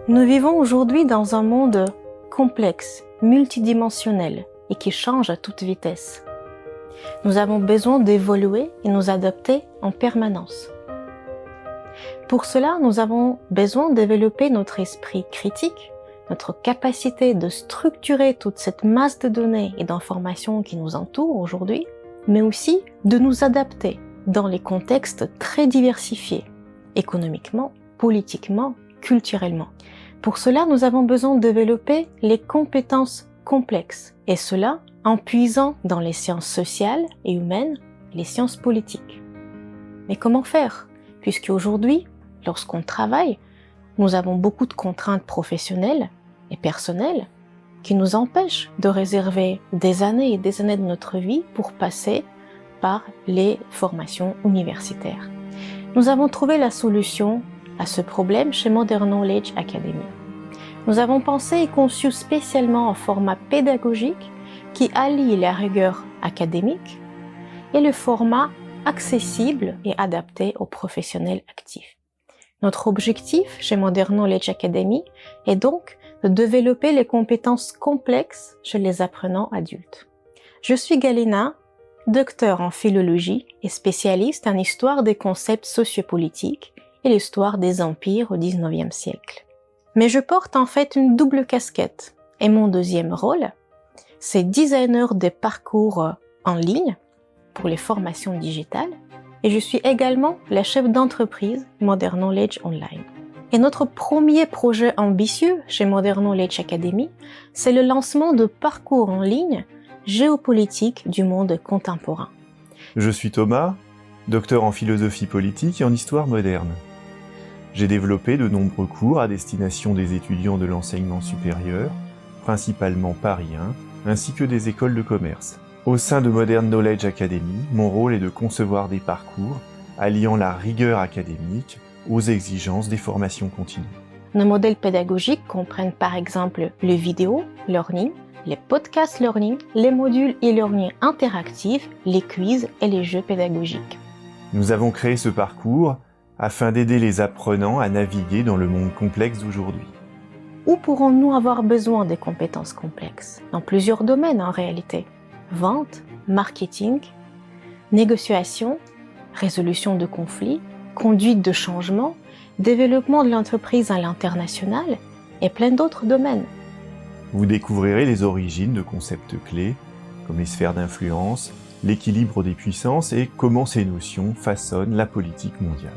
Nous vivons aujourd'hui dans un monde complexe, multidimensionnel et qui change à toute vitesse. Nous avons besoin d'évoluer et nous adapter en permanence. Pour cela, nous avons besoin de développer notre esprit critique, notre capacité de structurer toute cette masse de données et d'informations qui nous entourent aujourd'hui, mais aussi de nous adapter dans les contextes très diversifiés, économiquement, politiquement, culturellement. Pour cela, nous avons besoin de développer les compétences complexes, et cela en puisant dans les sciences sociales et humaines et les sciences politiques. Mais comment faire? Puisqu'aujourd'hui, lorsqu'on travaille, nous avons beaucoup de contraintes professionnelles et personnelles qui nous empêchent de réserver des années et des années de notre vie pour passer par les formations universitaires. Nous avons trouvé la solution à ce problème chez Modern Knowledge Academy. Nous avons pensé et conçu spécialement un format pédagogique qui allie la rigueur académique et le format accessible et adapté aux professionnels actifs. Notre objectif chez Modern Knowledge Academy est donc de développer les compétences complexes chez les apprenants adultes. Je suis Galina, docteur en philologie et spécialiste en histoire des concepts sociopolitiques et l'histoire des empires au XIXe siècle. Mais je porte en fait une double casquette et mon deuxième rôle, c'est designer de parcours en ligne pour les formations digitales et je suis également la chef d'entreprise Modern Knowledge Online. Et notre premier projet ambitieux chez Modern Knowledge Academy, c'est le lancement de parcours en ligne géopolitique du monde contemporain. Je suis Thomas, docteur en philosophie politique et en histoire moderne. J'ai développé de nombreux cours à destination des étudiants de l'enseignement supérieur, principalement pariens, ainsi que des écoles de commerce. Au sein de Modern Knowledge Academy, mon rôle est de concevoir des parcours alliant la rigueur académique aux exigences des formations continues. Nos modèles pédagogiques comprennent par exemple le vidéo learning, les podcasts learning, les modules e-learning interactifs, les quiz et les jeux pédagogiques. Nous avons créé ce parcours afin d'aider les apprenants à naviguer dans le monde complexe d'aujourd'hui. Où pourrons-nous avoir besoin des compétences complexes? Dans plusieurs domaines en réalité. Vente, marketing, négociation, résolution de conflits, conduite de changement, développement de l'entreprise à l'international et plein d'autres domaines. Vous découvrirez les origines de concepts clés, comme les sphères d'influence, l'équilibre des puissances et comment ces notions façonnent la politique mondiale.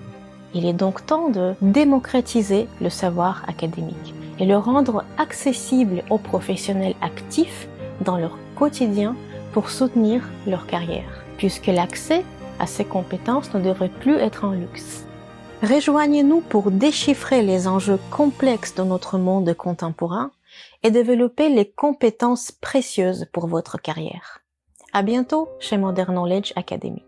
Il est donc temps de démocratiser le savoir académique et le rendre accessible aux professionnels actifs dans leur quotidien pour soutenir leur carrière, puisque l'accès à ces compétences ne devrait plus être un luxe. Rejoignez-nous pour déchiffrer les enjeux complexes de notre monde contemporain et développer les compétences précieuses pour votre carrière. À bientôt chez Modern Knowledge Academy.